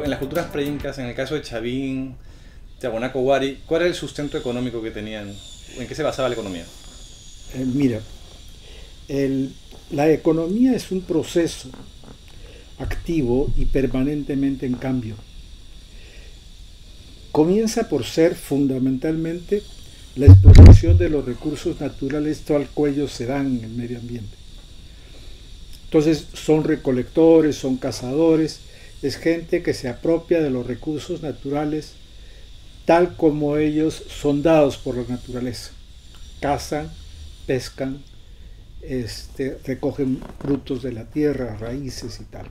en las culturas pre-incas, en el caso de Chavín, Tiahuanaco, Huari, ¿cuál era el sustento económico que tenían? ¿En qué se basaba la economía? Mira, la economía es un proceso activo y permanentemente en cambio. Comienza por ser fundamentalmente la explotación de los recursos naturales tal cual ellos se dan en el medio ambiente. Entonces son recolectores, son cazadores, es gente que se apropia de los recursos naturales tal como ellos son dados por la naturaleza. Cazan, pescan, recogen frutos de la tierra, raíces y tal.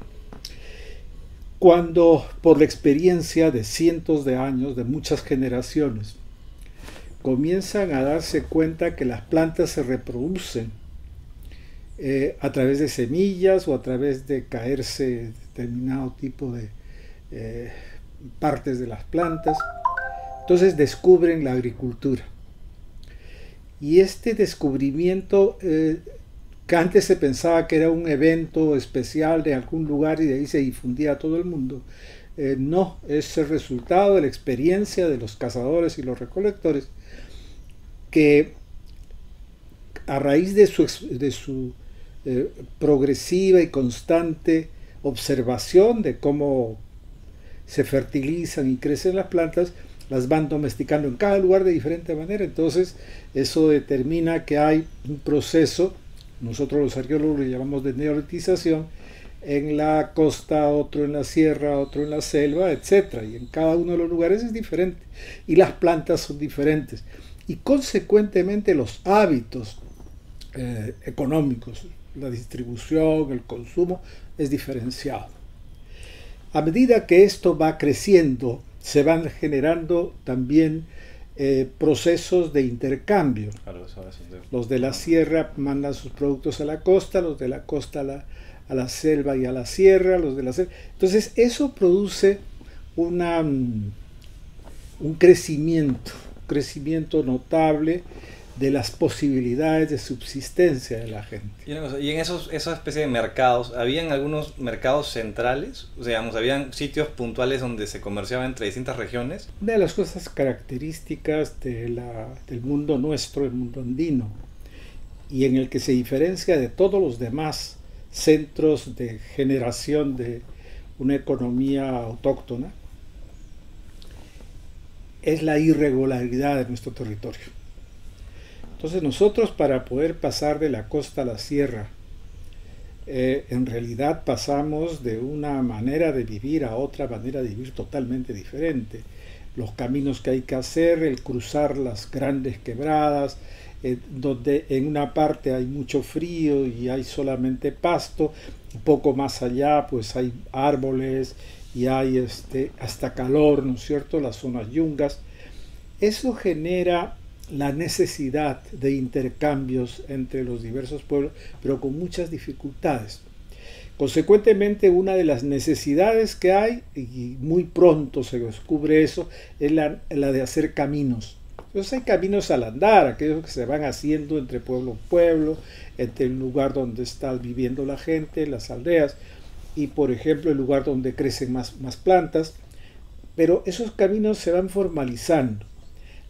Cuando por la experiencia de cientos de años, de muchas generaciones, comienzan a darse cuenta que las plantas se reproducen a través de semillas o a través de caerse determinado tipo de partes de las plantas, entonces descubren la agricultura. Y este descubrimiento, que antes se pensaba que era un evento especial de algún lugar y de ahí se difundía a todo el mundo, no, es el resultado de la experiencia de los cazadores y los recolectores que a raíz de su progresiva y constante observación de cómo se fertilizan y crecen las plantas, las van domesticando en cada lugar de diferente manera. Entonces eso determina que hay un proceso, nosotros los arqueólogos le llamamos de neolitización, en la costa, otro en la sierra, otro en la selva, etc. Y en cada uno de los lugares es diferente y las plantas son diferentes y consecuentemente los hábitos económicos, la distribución, el consumo es diferenciado. A medida que esto va creciendo, se van generando también procesos de intercambio. Claro, los de la sierra mandan sus productos a la costa, los de la costa a la selva y a la sierra, los de la selva. Entonces eso produce un crecimiento notable de las posibilidades de subsistencia de la gente. Y en esa especie de mercados, ¿habían algunos mercados centrales? O sea, digamos, ¿habían sitios puntuales donde se comerciaba entre distintas regiones? Una de las cosas características del mundo nuestro, el mundo andino, y en el que se diferencia de todos los demás centros de generación de una economía autóctona, es la irregularidad de nuestro territorio. Entonces nosotros, para poder pasar de la costa a la sierra, en realidad pasamos de una manera de vivir a otra manera de vivir totalmente diferente. Los caminos que hay que hacer, el cruzar las grandes quebradas, donde en una parte hay mucho frío y hay solamente pasto, un poco más allá pues hay árboles y hay hasta calor, ¿no es cierto?, las zonas yungas. Eso genera la necesidad de intercambios entre los diversos pueblos, pero con muchas dificultades. Consecuentemente, una de las necesidades que hay, y muy pronto se descubre eso, es la de hacer caminos. Entonces hay caminos al andar, aquellos que se van haciendo entre pueblo y pueblo, entre el lugar donde está viviendo la gente, las aldeas, y por ejemplo el lugar donde crecen más plantas, pero esos caminos se van formalizando.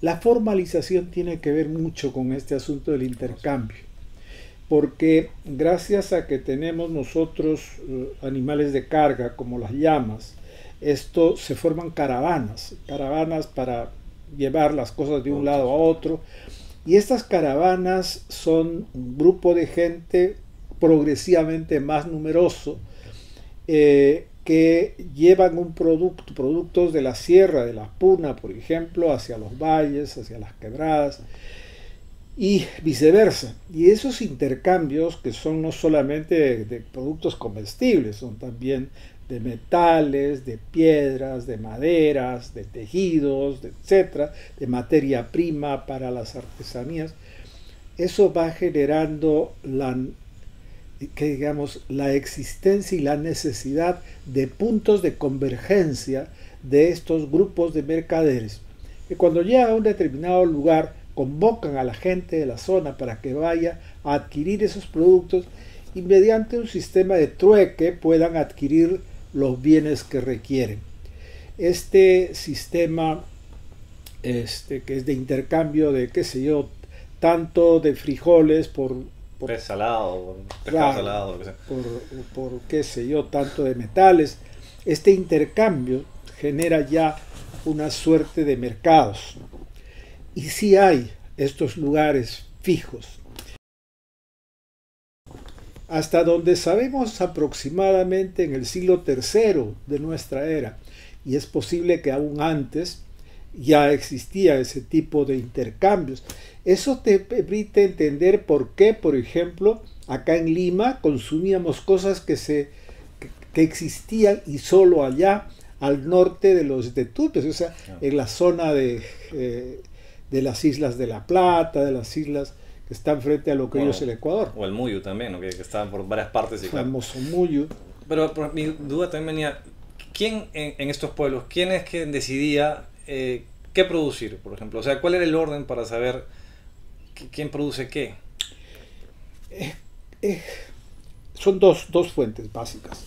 La formalización tiene que ver mucho con este asunto del intercambio, porque gracias a que tenemos nosotros animales de carga como las llamas, esto se forman caravanas para llevar las cosas de un lado a otro, y estas caravanas son un grupo de gente progresivamente más numeroso que llevan productos de la sierra, de la Puna, por ejemplo, hacia los valles, hacia las quebradas, y viceversa. Y esos intercambios, que son no solamente de productos comestibles, son también de metales, de piedras, de maderas, de tejidos, etcétera, de materia prima para las artesanías, eso va generando la existencia y la necesidad de puntos de convergencia de estos grupos de mercaderes, que cuando llegan a un determinado lugar convocan a la gente de la zona para que vaya a adquirir esos productos y mediante un sistema de trueque puedan adquirir los bienes que requieren. este sistema que es de intercambio de, qué sé yo, tanto de frijoles por Pez salado, pescado claro, salado, lo que sea. por qué sé yo, tanto de metales. Este intercambio genera ya una suerte de mercados. Y sí hay estos lugares fijos. Hasta donde sabemos aproximadamente en el siglo III de nuestra era, y es posible que aún antes ya existía ese tipo de intercambios. Eso te permite entender por qué, por ejemplo, acá en Lima consumíamos cosas que existían y solo allá al norte de los de Tupes, o sea, en la zona de las Islas de la Plata, de las islas que están frente a lo que hoy es el Ecuador. O el Muyu también, ¿no? que estaban por varias partes. Y famoso Muyu. Pero mi duda también venía, ¿quién en estos pueblos, quién es quien decidía qué producir, por ejemplo? O sea, ¿cuál era el orden para saber quién produce qué? Son dos fuentes básicas.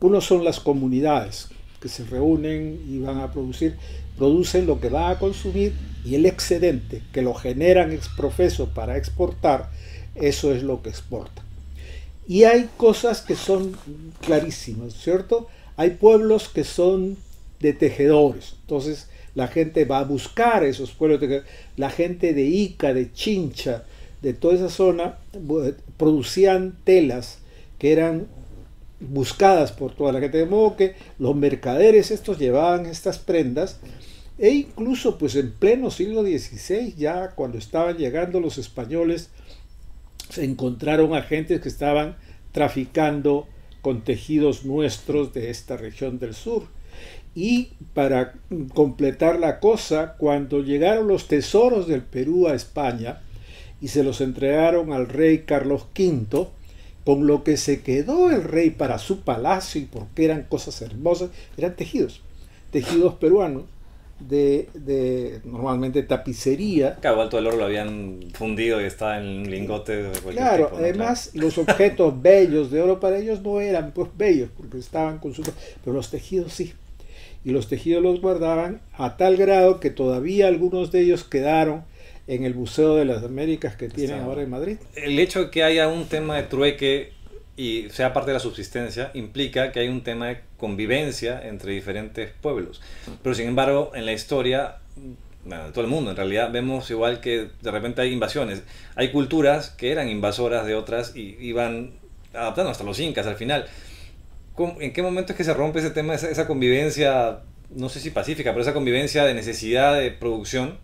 Uno son las comunidades que se reúnen y van a producen lo que van a consumir, y el excedente que lo generan ex profeso para exportar, eso es lo que exporta. Y hay cosas que son clarísimas, ¿cierto? Hay pueblos que son de tejedores, entonces la gente va a buscar esos pueblos. La gente de Ica, de Chincha, de toda esa zona, producían telas que eran buscadas por toda la gente, de modo que los mercaderes estos llevaban estas prendas, e incluso pues en pleno siglo XVI, ya cuando estaban llegando los españoles, se encontraron agentes que estaban traficando con tejidos nuestros de esta región del sur. Y para completar la cosa, cuando llegaron los tesoros del Perú a España y se los entregaron al rey Carlos V, con lo que se quedó el rey para su palacio, y porque eran cosas hermosas, eran tejidos peruanos, de normalmente tapicería. Claro, todo el oro lo habían fundido y estaba en lingotes de cualquier claro, tipo, ¿no? además los objetos bellos de oro para ellos no eran pues bellos, porque estaban consumidos, pero los tejidos sí. Y los tejidos los guardaban a tal grado que todavía algunos de ellos quedaron en el Museo de las Américas que tienen ahora en Madrid. El hecho de que haya un tema de trueque y sea parte de la subsistencia implica que hay un tema de convivencia entre diferentes pueblos. Pero sin embargo, en la historia, bueno, de todo el mundo en realidad, vemos igual que de repente hay invasiones. Hay culturas que eran invasoras de otras y iban adaptando, hasta los incas al final. ¿En qué momento es que se rompe ese tema, esa convivencia, no sé si pacífica, pero esa convivencia de necesidad de producción,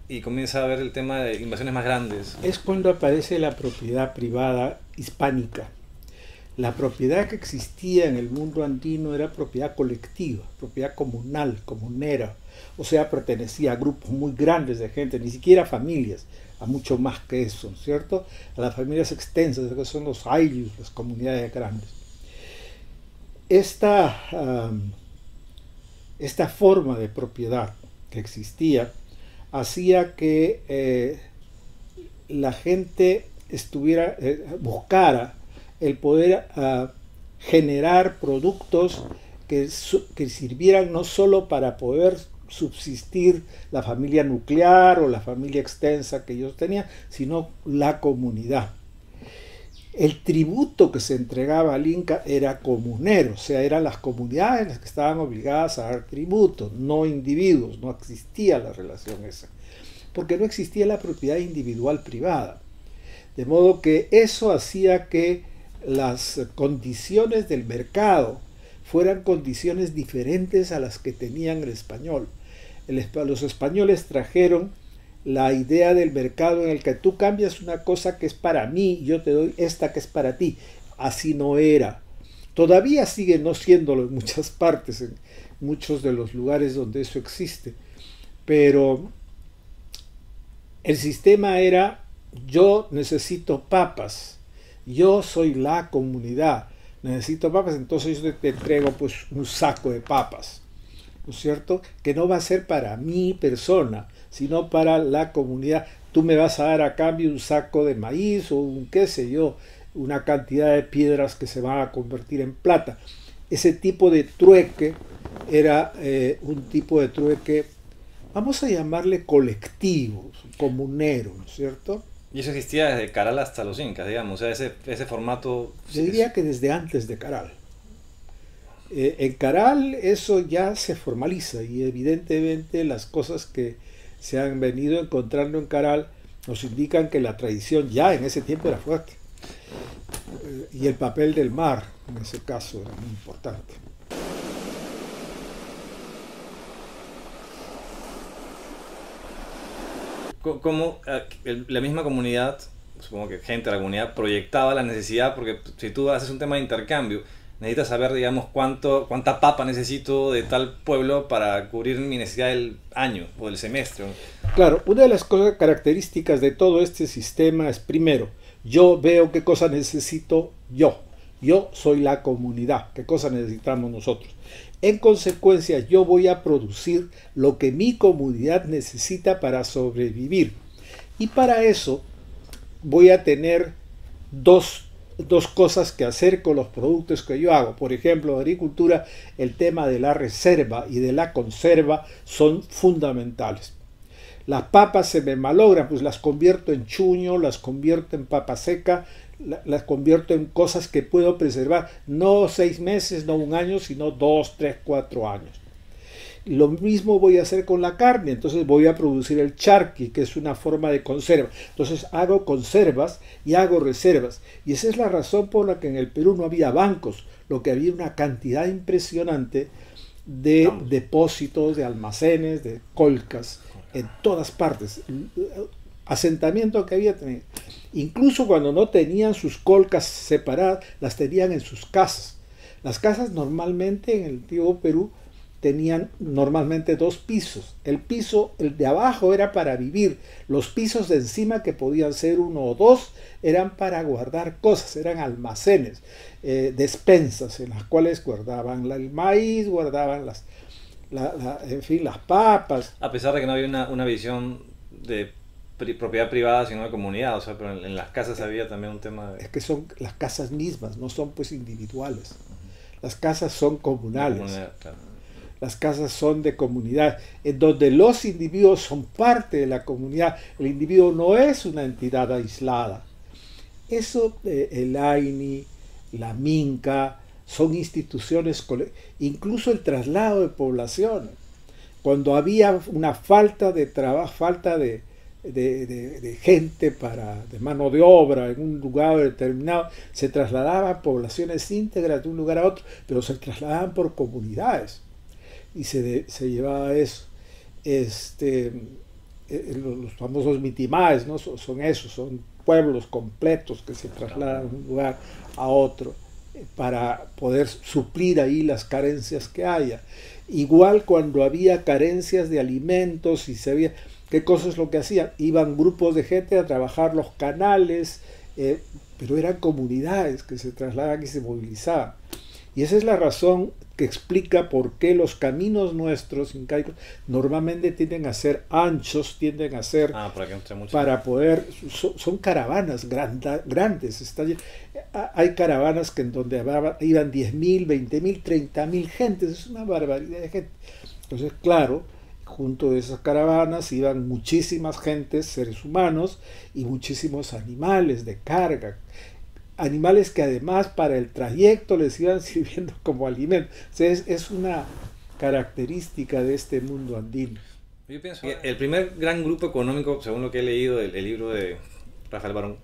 y comienza a haber el tema de invasiones más grandes? Es cuando aparece la propiedad privada hispánica. La propiedad que existía en el mundo andino era propiedad colectiva, propiedad comunal, comunera. O sea, pertenecía a grupos muy grandes de gente, ni siquiera familias, a mucho más que eso, ¿cierto? A las familias extensas, que son los ayllus, las comunidades grandes. Esta forma de propiedad que existía hacía que la gente buscara el poder generar productos que sirvieran no solo para poder subsistir la familia nuclear o la familia extensa que ellos tenían, sino la comunidad. El tributo que se entregaba al Inca era comunero, o sea, eran las comunidades las que estaban obligadas a dar tributo, no individuos, no existía la relación esa, porque no existía la propiedad individual privada. De modo que eso hacía que las condiciones del mercado fueran condiciones diferentes a las que tenían el español. Los españoles trajeron la idea del mercado en el que tú cambias una cosa que es para mí y yo te doy esta que es para ti. Así no era. Todavía sigue no siéndolo en muchas partes, en muchos de los lugares donde eso existe. Pero el sistema era: yo necesito papas, yo soy la comunidad, necesito papas, entonces yo te entrego pues un saco de papas, ¿no es cierto? Que no va a ser para mi persona, sino para la comunidad. Tú me vas a dar a cambio un saco de maíz o un qué sé yo, una cantidad de piedras que se van a convertir en plata. ese tipo de trueque era un tipo de trueque, vamos a llamarle colectivo, comunero, ¿no es cierto? Y eso existía desde Caral hasta los Incas, digamos, o sea, ese formato... Yo diría que desde antes de Caral. En Caral eso ya se formaliza y evidentemente las cosas que se han venido encontrando en Caral nos indican que la tradición ya en ese tiempo era fuerte. Y el papel del mar en ese caso era muy importante. Como la misma comunidad, supongo que gente de la comunidad, proyectaba la necesidad, porque si tú haces un tema de intercambio, necesitas saber, digamos, cuánta papa necesito de tal pueblo para cubrir mi necesidad del año o del semestre. Claro, una de las cosas características de todo este sistema es, primero, yo veo qué cosa necesito yo. Yo soy la comunidad, qué cosa necesitamos nosotros. En consecuencia, yo voy a producir lo que mi comunidad necesita para sobrevivir. Y para eso voy a tener dos cosas que hacer con los productos que yo hago. Por ejemplo, en agricultura, el tema de la reserva y de la conserva son fundamentales. Las papas se me malogran, pues las convierto en chuño, las convierto en papa seca, las convierto en cosas que puedo preservar, no 6 meses, no un año, sino 2, 3, 4 años. Lo mismo voy a hacer con la carne, entonces voy a producir el charqui, que es una forma de conserva. Entonces hago conservas y hago reservas. Y esa es la razón por la que en el Perú no había bancos, lo que había una cantidad impresionante de depósitos, de almacenes, de colcas, en todas partes. Asentamiento que había tenido. Incluso cuando no tenían sus colcas separadas, las tenían en sus casas. Las casas normalmente en el antiguo Perú tenían normalmente 2 pisos. El piso, el de abajo era para vivir. Los pisos de encima, que podían ser 1 o 2, eran para guardar cosas, eran almacenes, despensas en las cuales guardaban el maíz, guardaban en fin, las papas. A pesar de que no había una visión de propiedad privada, sino de comunidad, o sea, pero en las casas había también un tema de... Es que son las casas mismas, no son pues individuales. Las casas son comunales. Claro. Las casas son de comunidad, en donde los individuos son parte de la comunidad. El individuo no es una entidad aislada. Eso, el AINI, la MINCA, son instituciones, incluso el traslado de población. Cuando había una falta de trabajo, falta de gente de mano de obra en un lugar determinado, se trasladaban poblaciones íntegras de un lugar a otro, pero se trasladaban por comunidades y se llevaba eso. Los famosos mitimaes, ¿no? Son esos, son pueblos completos que se trasladan de un lugar a otro para poder suplir ahí las carencias que haya. Igual cuando había carencias de alimentos y se había... ¿Qué cosa es lo que hacían? Iban grupos de gente a trabajar los canales, pero eran comunidades que se trasladaban y se movilizaban. Y esa es la razón que explica por qué los caminos nuestros incaicos normalmente tienden a ser anchos, tienden a ser para poder... Son caravanas grandes. Hay caravanas que en donde iban 10.000, 20.000, 30.000 gentes. Es una barbaridad de gente. Entonces, claro... Junto de esas caravanas iban muchísimas gentes, seres humanos y muchísimos animales de carga. Animales que además para el trayecto les iban sirviendo como alimento. O sea, es una característica de este mundo andino. Yo pienso que el primer gran grupo económico, según lo que he leído el libro de Rafael Barón,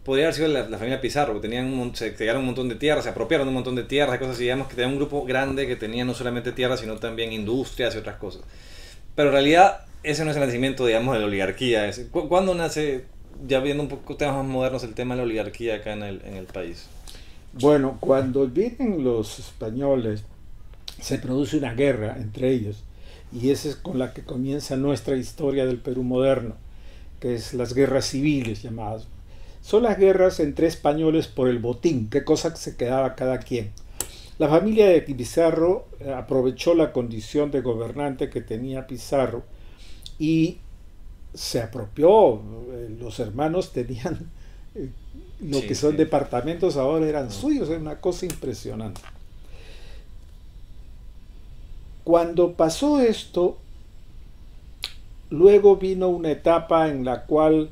podría haber sido la familia Pizarro, que se quedaron un montón de tierras, se apropiaron de un montón de tierras y cosas así. Digamos que tenían un grupo grande que tenía no solamente tierras, sino también industrias y otras cosas. Pero en realidad ese no es el nacimiento, digamos, de la oligarquía. ¿Cuándo nace, ya viendo un poco temas más modernos, el tema de la oligarquía acá en el país? Bueno, cuando vienen los españoles, se produce una guerra entre ellos. Y esa es con la que comienza nuestra historia del Perú moderno, que es las guerras civiles llamadas. Son las guerras entre españoles por el botín, qué cosa se quedaba cada quien. La familia de Pizarro aprovechó la condición de gobernante que tenía Pizarro y se apropió. Los hermanos tenían lo que son departamentos, ahora eran suyos, es una cosa impresionante. Cuando pasó esto, luego vino una etapa en la cual,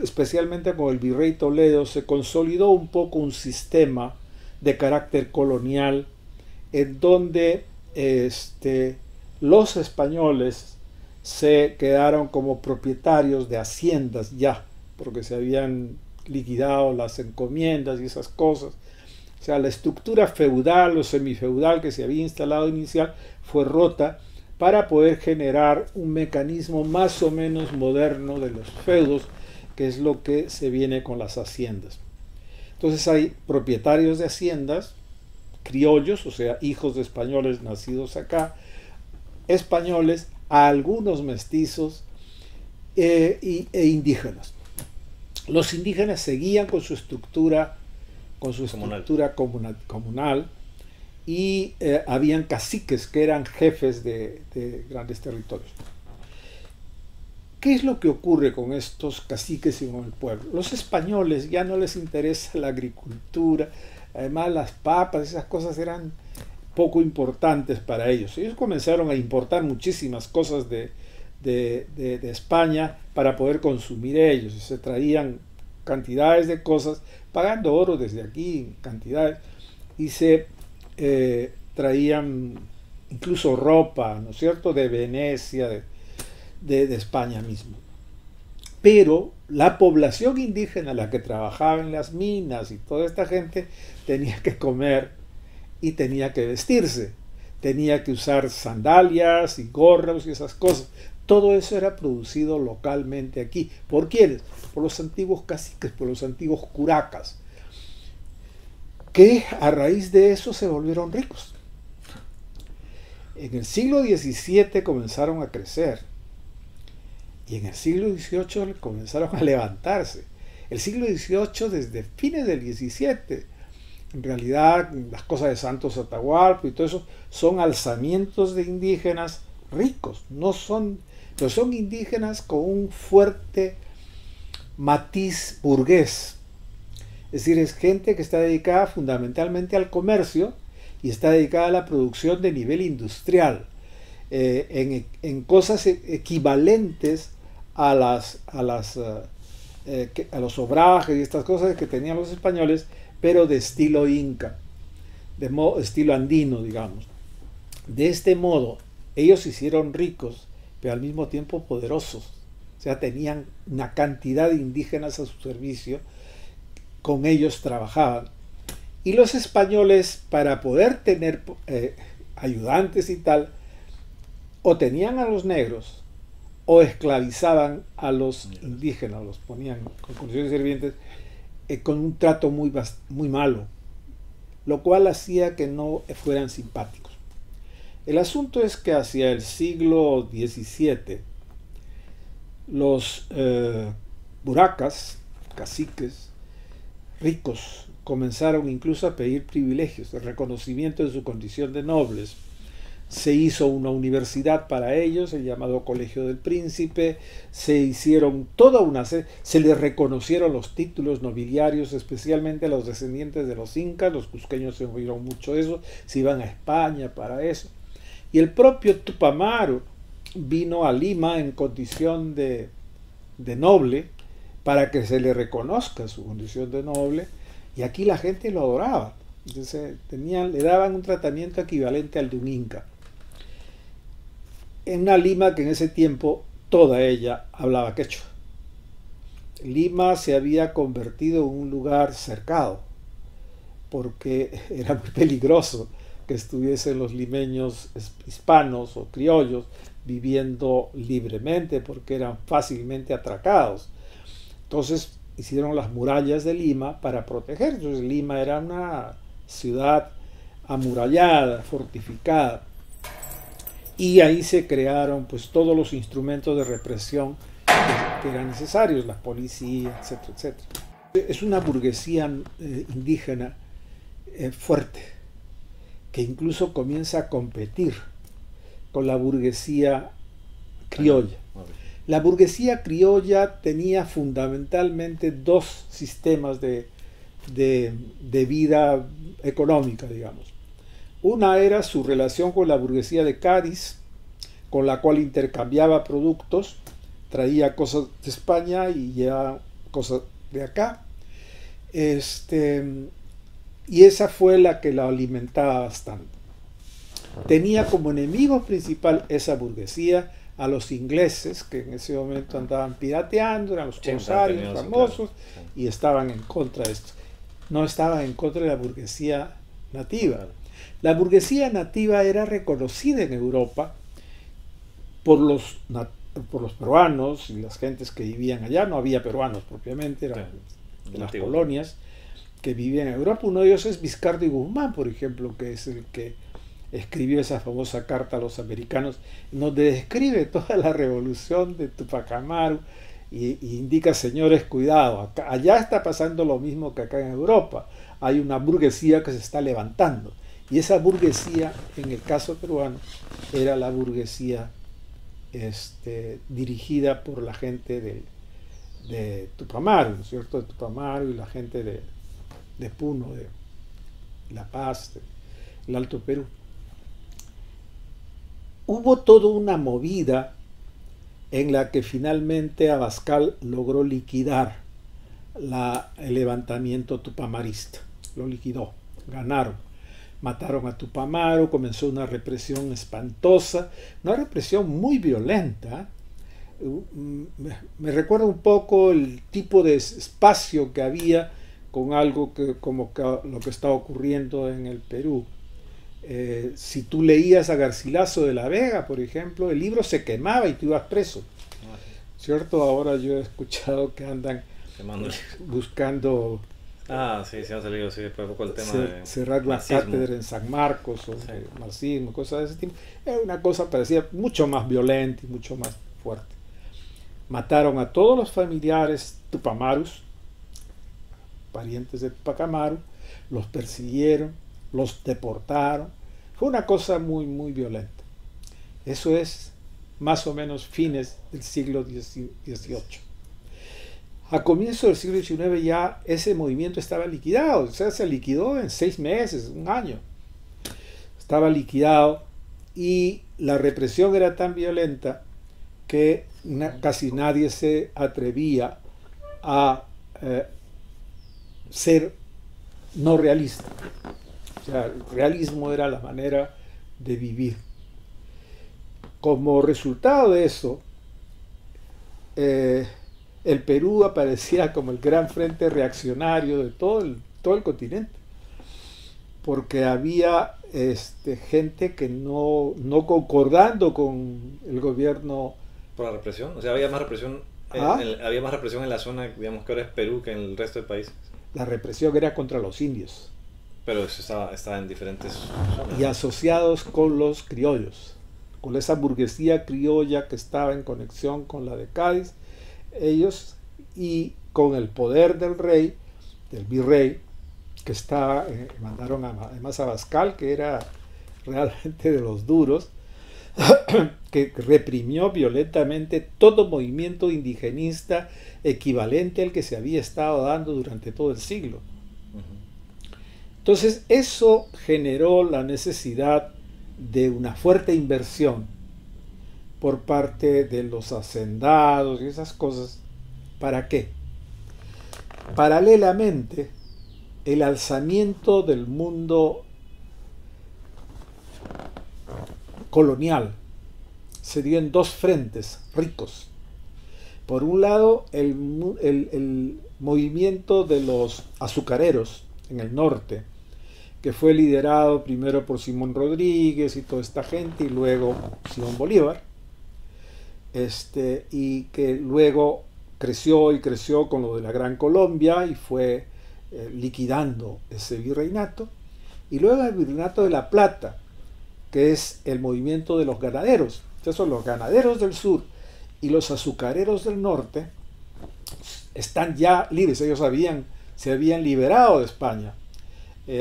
especialmente con el virrey Toledo, se consolidó un poco un sistema de carácter colonial en donde los españoles se quedaron como propietarios de haciendas ya, porque se habían liquidado las encomiendas y esas cosas. O sea, la estructura feudal o semifeudal que se había instalado inicial fue rota para poder generar un mecanismo más o menos moderno de los feudos, que es lo que se viene con las haciendas. Entonces hay propietarios de haciendas, criollos, o sea, hijos de españoles nacidos acá, españoles, a algunos mestizos e indígenas. Los indígenas seguían con su estructura comunal y habían caciques que eran jefes de grandes territorios. ¿Qué es lo que ocurre con estos caciques y con el pueblo? Los españoles ya no les interesa la agricultura, además las papas, esas cosas eran poco importantes para ellos. Ellos comenzaron a importar muchísimas cosas de España para poder consumir ellos. Se traían cantidades de cosas, pagando oro desde aquí, cantidades, y se traían incluso ropa, ¿no es cierto?, de Venecia, de España mismo. Pero la población indígena, la que trabajaba en las minas y toda esta gente, tenía que comer y tenía que vestirse, tenía que usar sandalias y gorros y esas cosas. Todo eso era producido localmente aquí. ¿Por quiénes? Por los antiguos caciques, por los antiguos curacas, que a raíz de eso se volvieron ricos. En el siglo XVII comenzaron a crecer y en el siglo XVIII comenzaron a levantarse. El siglo XVIII, desde fines del XVII, en realidad las cosas de Santos Atahualpa y todo eso son alzamientos de indígenas ricos, pero son indígenas con un fuerte matiz burgués. Es decir, es gente que está dedicada fundamentalmente al comercio y está dedicada a la producción de nivel industrial, en cosas equivalentes a los obrajes y estas cosas que tenían los españoles, pero de estilo inca, estilo andino, digamos. De este modo, ellos se hicieron ricos, pero al mismo tiempo poderosos. O sea, tenían una cantidad de indígenas a su servicio, con ellos trabajaban. Y los españoles, para poder tener ayudantes y tal, o tenían a los negros, o esclavizaban a los indígenas, los ponían con condiciones sirvientes, con un trato muy malo, lo cual hacía que no fueran simpáticos. El asunto es que hacia el siglo XVII, los buracas, caciques, ricos, comenzaron incluso a pedir privilegios, el reconocimiento de su condición de nobles. Se hizo una universidad para ellos, el llamado Colegio del Príncipe, se hicieron se les reconocieron los títulos nobiliarios, especialmente a los descendientes de los incas. Los cusqueños se oyeron mucho eso, se iban a España para eso. Y el propio Túpac Amaru vino a Lima en condición de noble, para que se le reconozca su condición de noble, y aquí la gente lo adoraba. Entonces le daban un tratamiento equivalente al de un inca. En una Lima que en ese tiempo toda ella hablaba quechua. Lima se había convertido en un lugar cercado, porque era muy peligroso que estuviesen los limeños hispanos o criollos viviendo libremente, porque eran fácilmente atracados. Entonces hicieron las murallas de Lima para proteger. Entonces Lima era una ciudad amurallada, fortificada, y ahí se crearon pues todos los instrumentos de represión que eran necesarios, la policía, etcétera, etcétera. Es una burguesía indígena fuerte, que incluso comienza a competir con la burguesía criolla. La burguesía criolla tenía fundamentalmente dos sistemas de vida económica, digamos. Una era su relación con la burguesía de Cádiz, con la cual intercambiaba productos, traía cosas de España y llevaba cosas de acá. Y esa fue la que la alimentaba bastante. Tenía como enemigo principal esa burguesía a los ingleses, que en ese momento andaban pirateando, eran los corsarios famosos, claro, y estaban en contra de esto. No estaban en contra de la burguesía nativa. Claro. La burguesía nativa era reconocida en Europa por los peruanos y las gentes que vivían allá. No había peruanos propiamente, eran de las colonias que vivían en Europa. Uno de ellos es Vizcardo y Guzmán, por ejemplo, que es el que escribió esa famosa carta a los americanos, donde describe toda la revolución de Tupac Amaru y indica, señores, cuidado, acá, allá está pasando lo mismo que acá en Europa. Hay una burguesía que se está levantando. Y esa burguesía, en el caso peruano, era la burguesía dirigida por la gente de Tupac Amaru, ¿no es cierto? De Tupac Amaru y la gente de Puno, de La Paz, del Alto Perú. Hubo toda una movida en la que finalmente Abascal logró liquidar el levantamiento tupamarista. Lo liquidó, ganaron. Mataron a Tupac Amaru, comenzó una represión espantosa, una represión muy violenta. Me recuerda un poco el tipo de espacio que había con algo como lo que está ocurriendo en el Perú. Si tú leías a Garcilaso de la Vega, por ejemplo, el libro se quemaba y tú ibas preso. ¿Cierto? Ahora yo he escuchado que andan buscando... sí, se ha salido poco el tema de cerrar una cátedra en San Marcos o de marxismo, cosas de ese tipo. Era una cosa parecida, mucho más violenta y mucho más fuerte. Mataron a todos los familiares tupamarus, parientes de Tupac Amaru, los persiguieron, los deportaron. Fue una cosa muy, muy violenta. Eso es más o menos fines del siglo XVIII. A comienzos del siglo XIX ya ese movimiento estaba liquidado, o sea, se liquidó en 6 meses, un año. Estaba liquidado y la represión era tan violenta que casi nadie se atrevía a ser no realista. O sea, el realismo era la manera de vivir. Como resultado de eso, el Perú aparecía como el gran frente reaccionario de todo el continente, porque había gente que no concordando con el gobierno. ¿Por la represión? O sea, había más represión, había más represión en la zona, digamos, que ahora es Perú, que en el resto del país. La represión era contra los indios. Pero eso estaba en diferentes zonas. Y asociados con los criollos, con esa burguesía criolla que estaba en conexión con la de Cádiz, ellos, y con el poder del rey, del virrey, que estaba, mandaron además a Abascal, que era realmente de los duros, que reprimió violentamente todo movimiento indigenista equivalente al que se había estado dando durante todo el siglo. Entonces eso generó la necesidad de una fuerte inversión por parte de los hacendados y esas cosas. ¿Para qué? Paralelamente, el alzamiento del mundo colonial se dio en 2 frentes ricos. Por un lado, el movimiento de los azucareros en el norte, que fue liderado primero por Simón Rodríguez y toda esta gente, y luego Simón Bolívar, y que luego creció y creció con lo de la Gran Colombia y fue liquidando ese virreinato. Y luego el virreinato de La Plata, que es el movimiento de los ganaderos. Entonces son los ganaderos del sur y los azucareros del norte están ya libres. Ellos se habían liberado de España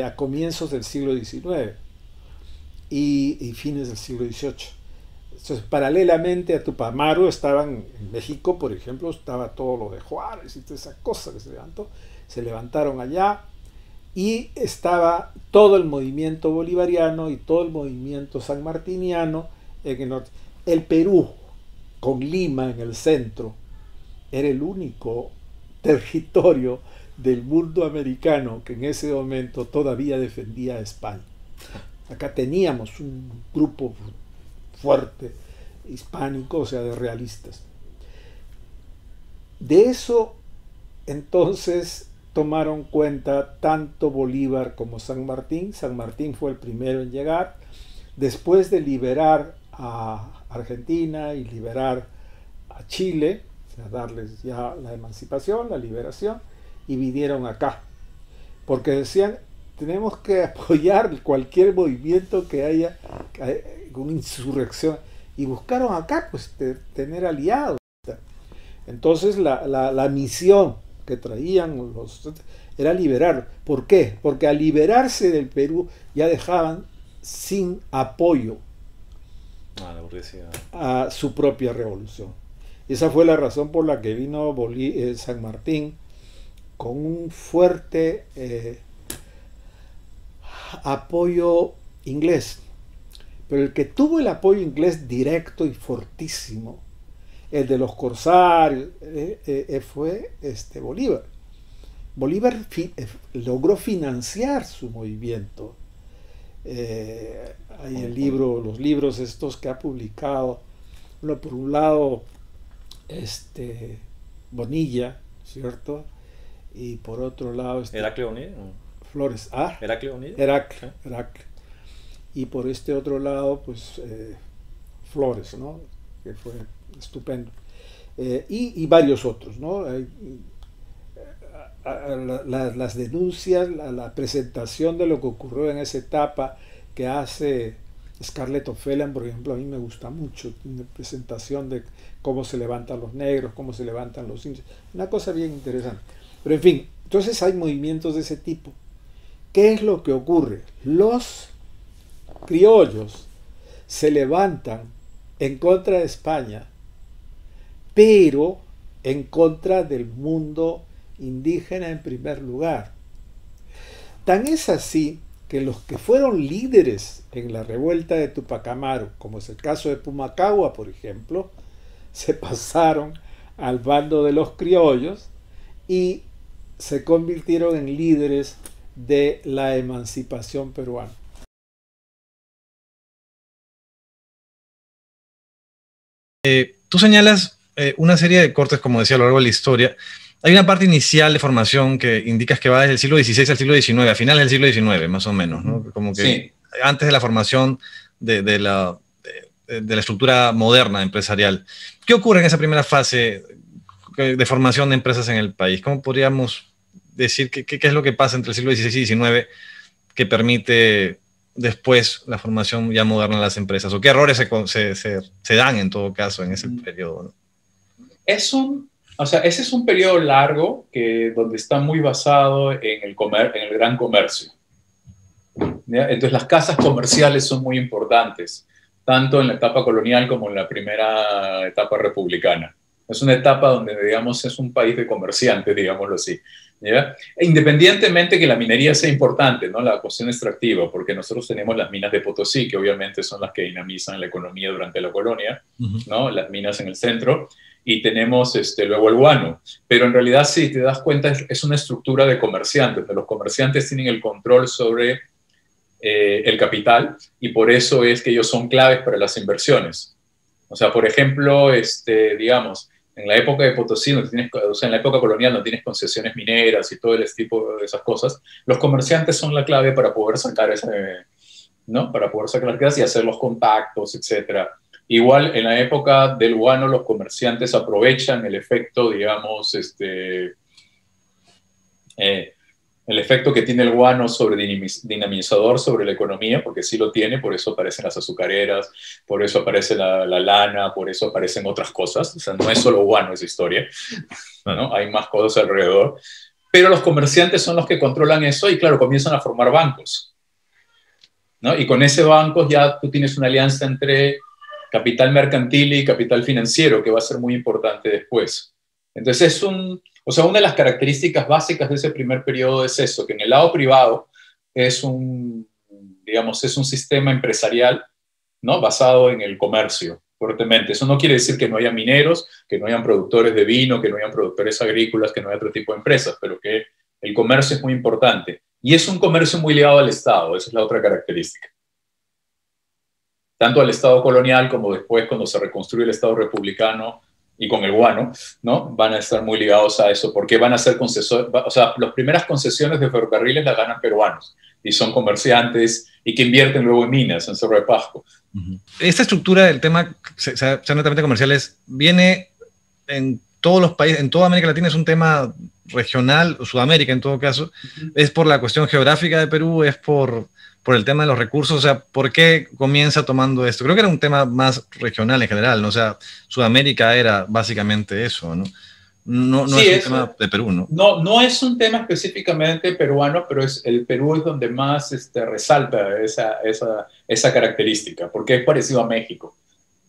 a comienzos del siglo XIX y fines del siglo XVIII. Entonces, paralelamente a Tupac Amaru estaban en México, por ejemplo, estaba todo lo de Juárez y toda esa cosa que se levantó. Se levantaron allá y estaba todo el movimiento bolivariano y todo el movimiento sanmartiniano en el norte. El Perú, con Lima en el centro, era el único territorio del mundo americano que en ese momento todavía defendía a España. Acá teníamos un grupo fuerte hispánico, o sea, de realistas. De eso, entonces, tomaron cuenta tanto Bolívar como San Martín. San Martín fue el primero en llegar, después de liberar a Argentina y liberar a Chile, o sea, darles ya la emancipación, la liberación, y vinieron acá, porque decían, tenemos que apoyar cualquier movimiento que haya, una insurrección, y buscaron acá, pues, tener aliados. Entonces la misión que traían era liberar. ¿Por qué? Porque al liberarse del Perú ya dejaban sin apoyo a su propia revolución. Esa fue la razón por la que vino San Martín con un fuerte apoyo inglés. Pero el que tuvo el apoyo inglés directo y fortísimo, el de los corsarios, fue Bolívar. Bolívar logró financiar su movimiento. Hay los libros estos que ha publicado, por un lado, Bonilla, ¿cierto? Y por otro lado... ¿Heraclio Bonilla? Flores. ¿Heraclio Bonilla? Heraclio. Y por este otro lado, pues, Flores, ¿no? Que fue estupendo. Y varios otros, ¿no? Las denuncias, la presentación de lo que ocurrió en esa etapa que hace Scarlett O'Fallon, por ejemplo, a mí me gusta mucho, una presentación de cómo se levantan los negros, cómo se levantan los indios, una cosa bien interesante. Pero en fin, entonces hay movimientos de ese tipo. ¿Qué es lo que ocurre? Los criollos se levantan en contra de España, pero en contra del mundo indígena en primer lugar. Tan es así que los que fueron líderes en la revuelta de Tupac Amaru, como es el caso de Pumacahua, por ejemplo, se pasaron al bando de los criollos y se convirtieron en líderes de la emancipación peruana. Tú señalas una serie de cortes, como decía, a lo largo de la historia. Hay una parte inicial de formación que indicas que va desde el siglo XVI al siglo XIX, a finales del siglo XIX, más o menos, ¿no? Como que sí, antes de la formación de la estructura moderna empresarial. ¿Qué ocurre en esa primera fase de formación de empresas en el país? ¿Cómo podríamos decir qué es lo que pasa entre el siglo XVI y XIX que permite después la formación ya moderna de las empresas? ¿O qué errores se dan en todo caso en ese periodo, ¿no? Ese es un periodo largo donde está muy basado en el gran comercio. ¿Ya? Entonces las casas comerciales son muy importantes, tanto en la etapa colonial como en la primera etapa republicana. Es una etapa donde, digamos, es un país de comerciantes, digámoslo así. ¿Ya? E independientemente que la minería sea importante, ¿no? La cuestión extractiva, porque nosotros tenemos las minas de Potosí, que obviamente son las que dinamizan la economía durante la colonia, ¿no? Las minas en el centro, y tenemos luego el guano. Pero en realidad, si te das cuenta, es una estructura de comerciantes. Los comerciantes tienen el control sobre el capital, y por eso es que ellos son claves para las inversiones. O sea, por ejemplo, digamos, en la época de Potosí, en la época colonial no tienes concesiones mineras y todo el tipo de esas cosas. Los comerciantes son la clave para poder sacar ¿no? Para poder sacar las casas y hacer los contactos, etc. Igual, en la época del guano, los comerciantes aprovechan el efecto, digamos, el efecto que tiene el guano dinamizador sobre la economía, porque sí lo tiene, por eso aparecen las azucareras, por eso aparece la lana, por eso aparecen otras cosas. O sea, no es solo guano esa historia, ¿no? Hay más cosas alrededor. Pero los comerciantes son los que controlan eso y, claro, comienzan a formar bancos, ¿no? Y con ese banco ya tú tienes una alianza entre capital mercantil y capital financiero, que va a ser muy importante después. Entonces O sea, una de las características básicas de ese primer periodo es eso, que en el lado privado es digamos, es un sistema empresarial, ¿no? Basado en el comercio, fuertemente. Eso no quiere decir que no haya mineros, que no hayan productores de vino, que no hayan productores agrícolas, que no haya otro tipo de empresas, pero que el comercio es muy importante. Y es un comercio muy ligado al Estado, esa es la otra característica. Tanto al Estado colonial como después cuando se reconstruye el Estado republicano y con el guano, ¿no? Van a estar muy ligados a eso, porque van a ser concesiones, o sea, las primeras concesiones de ferrocarriles las ganan peruanos, y son comerciantes, y que invierten luego en minas, en Cerro de Pasco. Esta estructura del tema, sea netamente comerciales, viene en todos los países, en toda América Latina, es un tema regional, o Sudamérica en todo caso, es por la cuestión geográfica de Perú, es por el tema de los recursos, o sea, ¿por qué comienza tomando esto? Creo que era un tema más regional en general, ¿no? O sea, Sudamérica era básicamente eso, ¿no? No sí, es un tema de Perú, ¿no? No es un tema específicamente peruano, pero el Perú es donde más resalta esa característica, porque es parecido a México.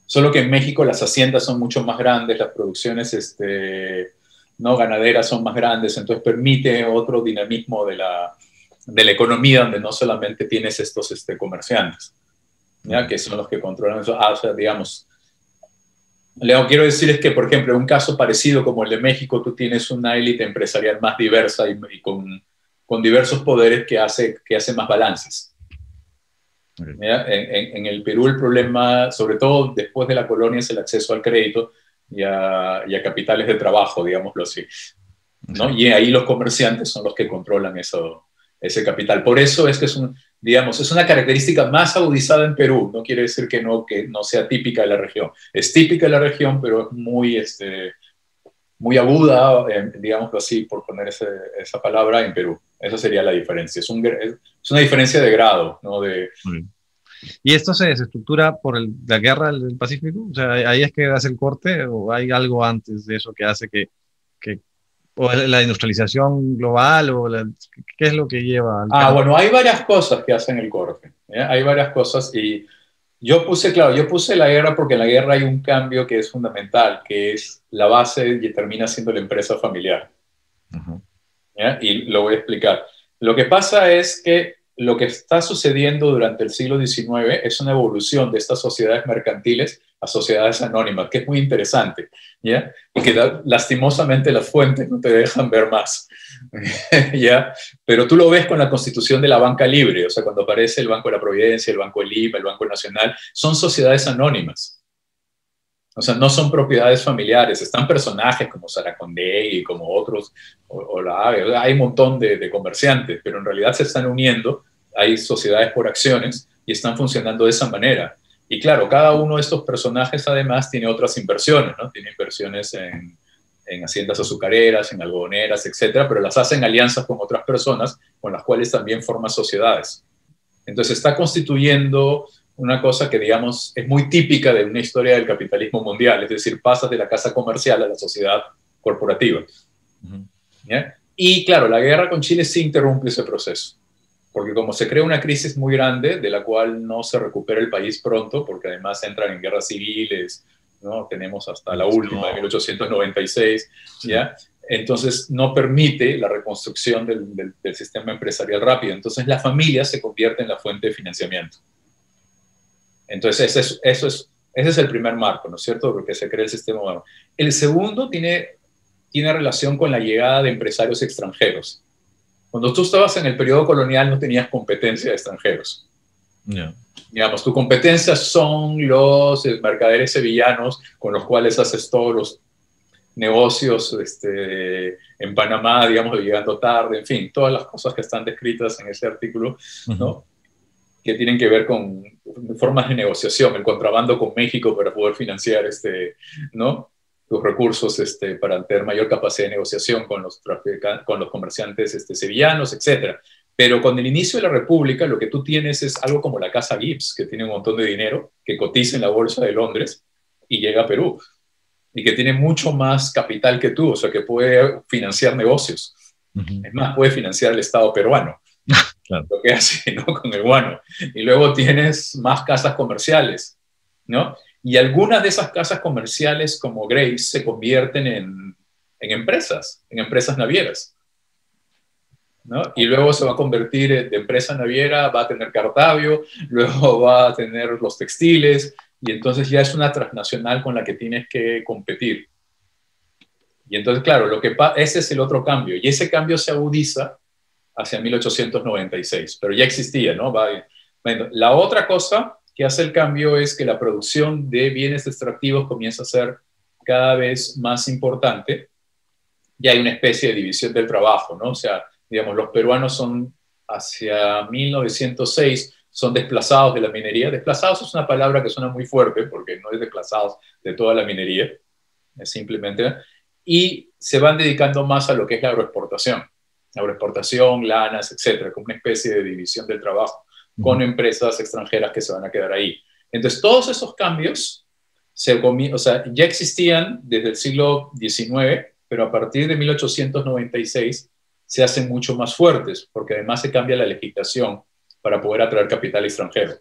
Solo que en México las haciendas son mucho más grandes, las producciones no ganaderas son más grandes, entonces permite otro dinamismo de la economía, donde no solamente tienes estos comerciantes, ¿ya? Que son los que controlan eso. O sea, digamos, lo que quiero decir es que, por ejemplo, en un caso parecido como el de México, tú tienes una élite empresarial más diversa y con diversos poderes que hace más balances. ¿Ya? En el Perú el problema, sobre todo después de la colonia, es el acceso al crédito y a capitales de trabajo, digámoslo así, ¿no? Y ahí los comerciantes son los que controlan ese capital. Por eso es que es una característica más agudizada en Perú. No quiere decir que no sea típica de la región. Es típica de la región, pero es muy aguda, digámoslo así, por poner esa palabra, en Perú. Esa sería la diferencia. Es una diferencia de grado, ¿no? ¿Y esto se desestructura por la guerra del Pacífico? O sea, ¿ahí es que hace el corte o hay algo antes de eso que hace que o la industrialización global, ¿qué es lo que lleva al cambio? Bueno, hay varias cosas que hacen el corte, ¿ya? Hay varias cosas, y yo puse la guerra porque en la guerra hay un cambio que es fundamental, que es la base y termina siendo la empresa familiar. ¿Ya? Y lo voy a explicar. Lo que pasa es que lo que está sucediendo durante el siglo XIX es una evolución de estas sociedades mercantiles a sociedades anónimas, que es muy interesante, ¿ya? Y que lastimosamente las fuentes no te dejan ver más, ¿ya? Pero tú lo ves con la constitución de la banca libre, o sea, cuando aparece el Banco de la Providencia, el Banco del IVA, el Banco Nacional, son sociedades anónimas. O sea, no son propiedades familiares, están personajes como Saracondegui y como otros, hay un montón de comerciantes, pero en realidad se están uniendo, hay sociedades por acciones y están funcionando de esa manera. Y claro, cada uno de estos personajes además tiene otras inversiones, ¿no? Tiene inversiones en haciendas azucareras, en algodoneras, etcétera, pero las hacen alianzas con otras personas con las cuales también forman sociedades. Entonces está constituyendo una cosa que, digamos, es muy típica de una historia del capitalismo mundial, es decir, pasas de la casa comercial a la sociedad corporativa. ¿Ya? Y claro, la guerra con Chile sí interrumpe ese proceso, porque como se crea una crisis muy grande, de la cual no se recupera el país pronto, porque además entran en guerras civiles, ¿no? Tenemos hasta la última, de 1896, ¿ya? Entonces no permite la reconstrucción del sistema empresarial rápido. Entonces la familia se convierte en la fuente de financiamiento. Entonces ese es el primer marco, ¿no es cierto?, porque se crea el sistema humano. El segundo tiene relación con la llegada de empresarios extranjeros. Cuando tú estabas en el periodo colonial no tenías competencia de extranjeros. No. Digamos, tu competencia son los mercaderes sevillanos con los cuales haces todos los negocios en Panamá, digamos, llegando tarde, en fin, todas las cosas que están descritas en ese artículo, ¿no? Que tienen que ver con formas de negociación, el contrabando con México para poder financiar ¿no? Tus recursos para tener mayor capacidad de negociación con los comerciantes sevillanos, etc. Pero con el inicio de la República lo que tú tienes es algo como la Casa Gibbs, que tiene un montón de dinero, que cotiza en la Bolsa de Londres y llega a Perú, y que tiene mucho más capital que tú, o sea, que puede financiar negocios. Es más, puede financiar el Estado peruano. Claro. Lo que hace, ¿no?, con el guano. Y luego tienes más casas comerciales, ¿no? Y algunas de esas casas comerciales, como Grace, se convierten en empresas navieras, ¿no? Y luego se va a convertir de empresa naviera, va a tener Cartavio, luego va a tener los textiles, y entonces ya es una transnacional con la que tienes que competir. Y entonces, claro, ese es el otro cambio, y ese cambio se agudiza hacia 1896, pero ya existía, ¿no? Bueno, la otra cosa que hace el cambio es que la producción de bienes extractivos comienza a ser cada vez más importante, y hay una especie de división del trabajo, ¿no? O sea, digamos, los peruanos son, hacia 1906, son desplazados de la minería. Desplazados es una palabra que suena muy fuerte, porque no es desplazados de toda la minería, es simplemente, y se van dedicando más a lo que es la agroexportación, lanas, etcétera, como una especie de división del trabajo, con empresas extranjeras que se van a quedar ahí. Entonces, todos esos cambios ya existían desde el siglo XIX, pero a partir de 1896 se hacen mucho más fuertes, porque además se cambia la legislación para poder atraer capital extranjero.